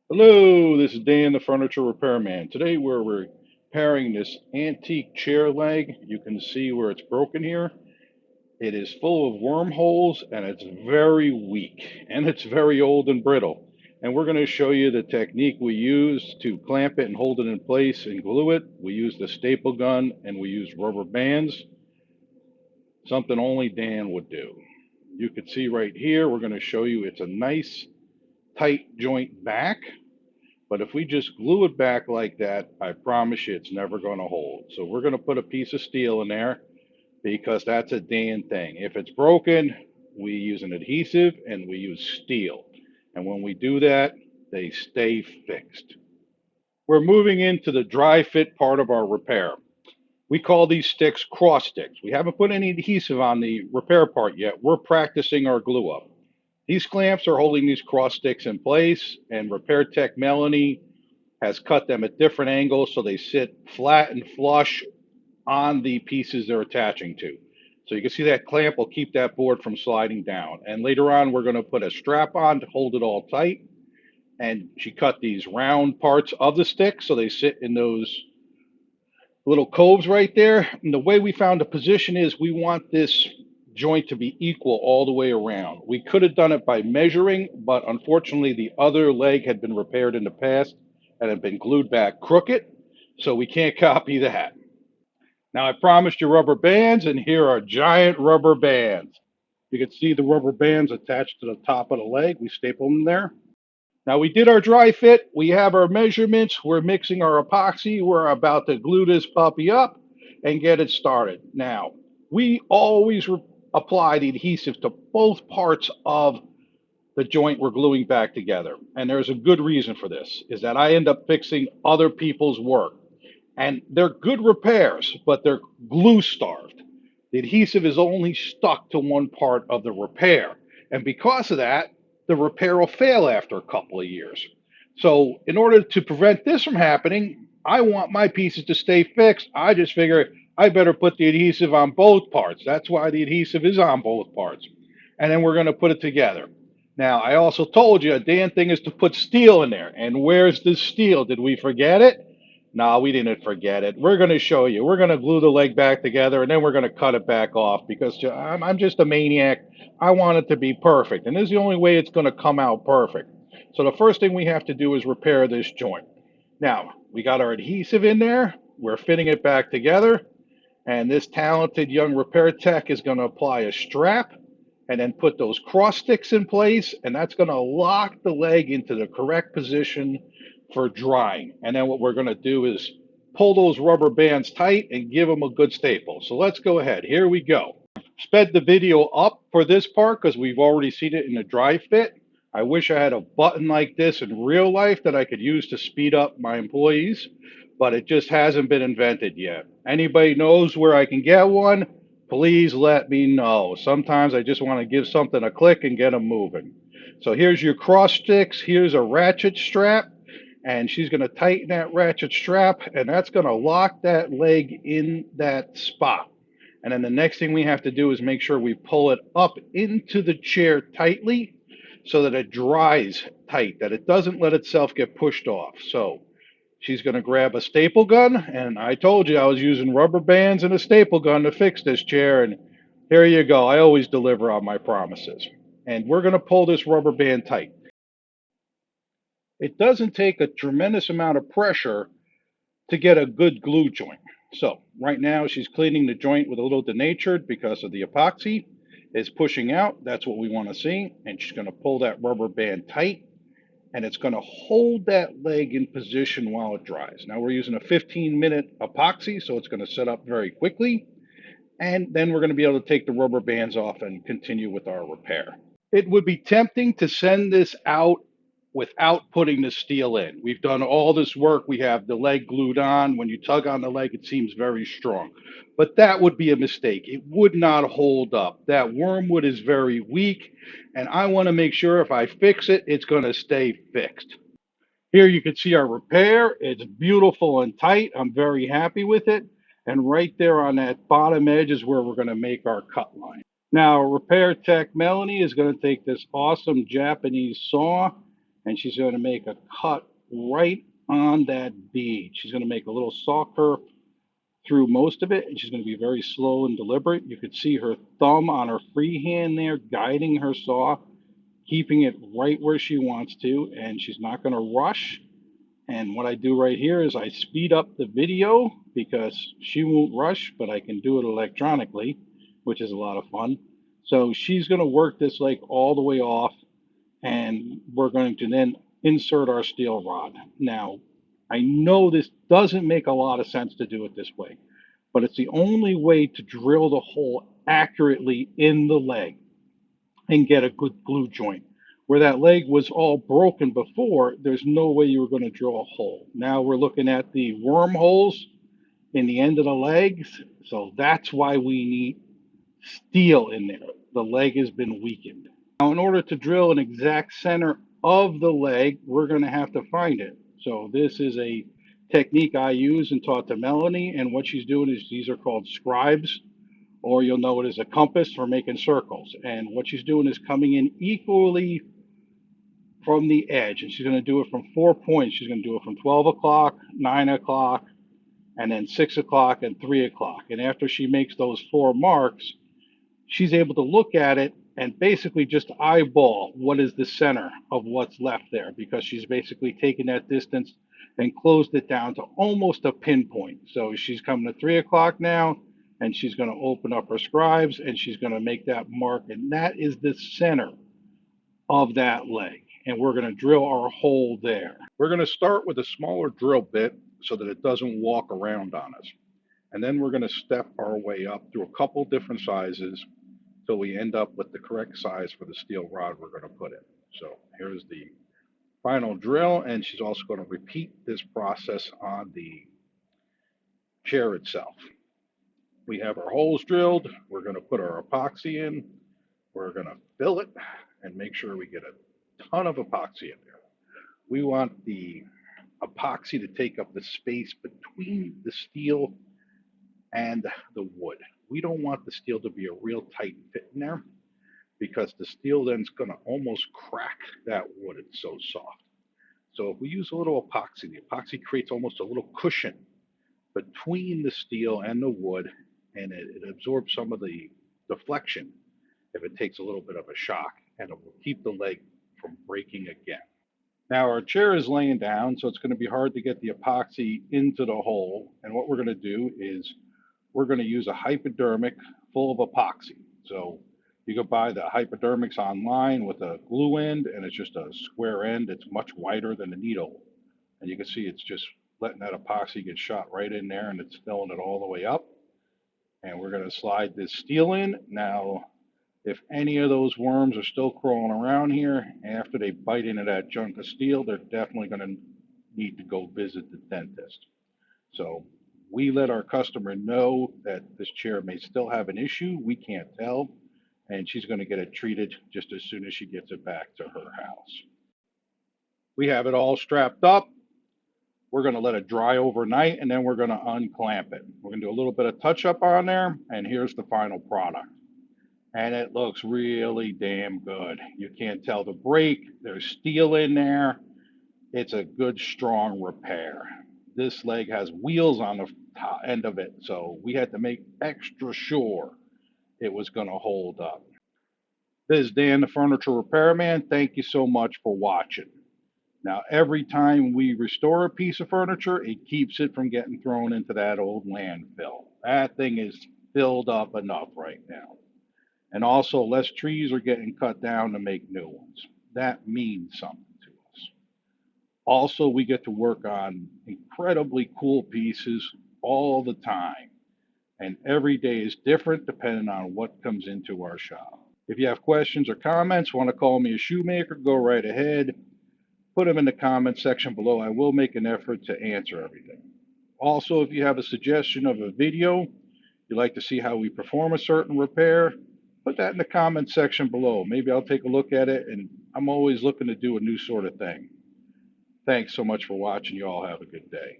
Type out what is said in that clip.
Hello, this is Dan, the furniture repairman. Today we're repairing this antique chair leg. You can see where it's broken here. It is full of wormholes and it's very weak and it's very old and brittle. And we're going to show you the technique we use to clamp it and hold it in place and glue it. We use the staple gun and we use rubber bands, something only Dan would do. You can see right here, we're going to show you it's a nice tight joint back. But if we just glue it back like that, I promise you it's never going to hold. So we're going to put a piece of steel in there because that's a Dan thing. If it's broken, we use an adhesive and we use steel. And when we do that, they stay fixed. We're moving into the dry fit part of our repair. We call these sticks cross sticks. We haven't put any adhesive on the repair part yet. We're practicing our glue up. These clamps are holding these cross sticks in place, and Repair Tech Melanie has cut them at different angles so they sit flat and flush on the pieces they're attaching to. So you can see that clamp will keep that board from sliding down. And later on, we're going to put a strap on to hold it all tight. And she cut these round parts of the stick so they sit in those little coves right there. And the way we found the position is we want this joint to be equal all the way around. We could have done it by measuring, but unfortunately the other leg had been repaired in the past and had been glued back crooked, so we can't copy that. Now I promised you rubber bands, and here are giant rubber bands. You can see the rubber bands attached to the top of the leg. We staple them there. Now we did our dry fit. We have our measurements. We're mixing our epoxy. We're about to glue this puppy up and get it started. Now, we always apply the adhesive to both parts of the joint we're gluing back together. And there's a good reason for this, is that I end up fixing other people's work. And they're good repairs, but they're glue starved. The adhesive is only stuck to one part of the repair. And because of that, the repair will fail after a couple of years. So, in order to prevent this from happening, I want my pieces to stay fixed. I just figure I better put the adhesive on both parts. That's why the adhesive is on both parts. And then we're going to put it together. Now, I also told you a damn thing is to put steel in there. And where's the steel? Did we forget it? No, we didn't forget it. We're going to show you. We're going to glue the leg back together and then we're going to cut it back off because I'm just a maniac. I want it to be perfect. And this is the only way it's going to come out perfect. So the first thing we have to do is repair this joint. Now, we got our adhesive in there. We're fitting it back together. And this talented young repair tech is going to apply a strap and then put those cross sticks in place. And that's going to lock the leg into the correct position for drying. And then what we're going to do is pull those rubber bands tight and give them a good staple. So let's go ahead. Here we go. Sped the video up for this part because we've already seen it in the dry fit. I wish I had a button like this in real life that I could use to speed up my employees, but it just hasn't been invented yet. Anybody knows where I can get one? Please let me know. Sometimes I just want to give something a click and get them moving. So here's your cross sticks. Here's a ratchet strap, and she's going to tighten that ratchet strap, and that's going to lock that leg in that spot. And then the next thing we have to do is make sure we pull it up into the chair tightly so that it dries tight, that it doesn't let itself get pushed off. So she's going to grab a staple gun, and I told you I was using rubber bands and a staple gun to fix this chair, and here you go. I always deliver on my promises. And we're going to pull this rubber band tight. It doesn't take a tremendous amount of pressure to get a good glue joint. So right now she's cleaning the joint with a little denatured because of the epoxy. It's pushing out. That's what we want to see. And she's going to pull that rubber band tight and it's going to hold that leg in position while it dries. Now we're using a 15-minute epoxy, so it's going to set up very quickly. And then we're going to be able to take the rubber bands off and continue with our repair. It would be tempting to send this out without putting the steel in. We've done all this work. We have the leg glued on. When you tug on the leg, it seems very strong. But that would be a mistake. It would not hold up. That wormwood is very weak, and I want to make sure if I fix it, it's going to stay fixed. Here you can see our repair. It's beautiful and tight. I'm very happy with it. And right there on that bottom edge is where we're going to make our cut line. Now, Repair Tech Melanie is going to take this awesome Japanese saw and she's going to make a cut right on that bead. She's going to make a little saw curve through most of it, and she's going to be very slow and deliberate. You could see her thumb on her free hand there guiding her saw, keeping it right where she wants to, and she's not going to rush. And what I do right here is I speed up the video because she won't rush, but I can do it electronically, which is a lot of fun. So she's going to work this leg all the way off, and we're going to then insert our steel rod. Now, I know this doesn't make a lot of sense to do it this way, but it's the only way to drill the hole accurately in the leg and get a good glue joint. Where that leg was all broken before, there's no way you were going to drill a hole. Now we're looking at the wormholes in the end of the legs, so that's why we need steel in there. The leg has been weakened. Now, in order to drill an exact center of the leg, we're going to have to find it. So this is a technique I use and taught to Melanie, and what she's doing is these are called scribes, or you'll know it as a compass for making circles. And what she's doing is coming in equally from the edge, and she's going to do it from 4 points. She's going to do it from 12 o'clock, 9 o'clock, and then 6 o'clock and 3 o'clock. And after she makes those 4 marks, she's able to look at it and basically just eyeball what is the center of what's left there, because she's basically taken that distance and closed it down to almost a pinpoint. So she's coming to 3 o'clock now, and she's going to open up her scribes and she's going to make that mark, and that is the center of that leg. And we're going to drill our hole there. We're going to start with a smaller drill bit so that it doesn't walk around on us. And then we're going to step our way up through a couple different sizes till we end up with the correct size for the steel rod we're going to put in. So here's the final drill, and she's also going to repeat this process on the chair itself. We have our holes drilled. We're going to put our epoxy in. We're going to fill it and make sure we get a ton of epoxy in there. We want the epoxy to take up the space between the steel and the wood. We don't want the steel to be a real tight fit in there, because the steel then is going to almost crack that wood. It's so soft. So if we use a little epoxy, the epoxy creates almost a little cushion between the steel and the wood, and it absorbs some of the deflection if it takes a little bit of a shock, and it will keep the leg from breaking again. Now our chair is laying down, so it's going to be hard to get the epoxy into the hole. And what we're going to do is we're going to use a hypodermic full of epoxy. So you can buy the hypodermics online with a glue end, and it's just a square end. It's much wider than a needle. And you can see it's just letting that epoxy get shot right in there, and it's filling it all the way up. And we're going to slide this steel in. Now, if any of those worms are still crawling around here after they bite into that chunk of steel, they're definitely going to need to go visit the dentist. So we let our customer know that this chair may still have an issue. We can't tell, and she's going to get it treated just as soon as she gets it back to her house. We have it all strapped up. We're going to let it dry overnight, and then we're going to unclamp it. We're going to do a little bit of touch up on there, and here's the final product. And it looks really damn good. You can't tell the break. There's steel in there. It's a good, strong repair. This leg has wheels on the top end of it, so we had to make extra sure it was going to hold up. This is Dan, the Furniture Repairman. Thank you so much for watching. Now, every time we restore a piece of furniture, it keeps it from getting thrown into that old landfill. That thing is filled up enough right now. And also, less trees are getting cut down to make new ones. That means something to us. Also, we get to work on incredibly cool pieces all the time. And every day is different depending on what comes into our shop. If you have questions or comments, want to call me a shoemaker, go right ahead. Put them in the comment section below. I will make an effort to answer everything. Also, if you have a suggestion of a video, you'd like to see how we perform a certain repair, put that in the comment section below. Maybe I'll take a look at it, and I'm always looking to do a new sort of thing. Thanks so much for watching. You all have a good day.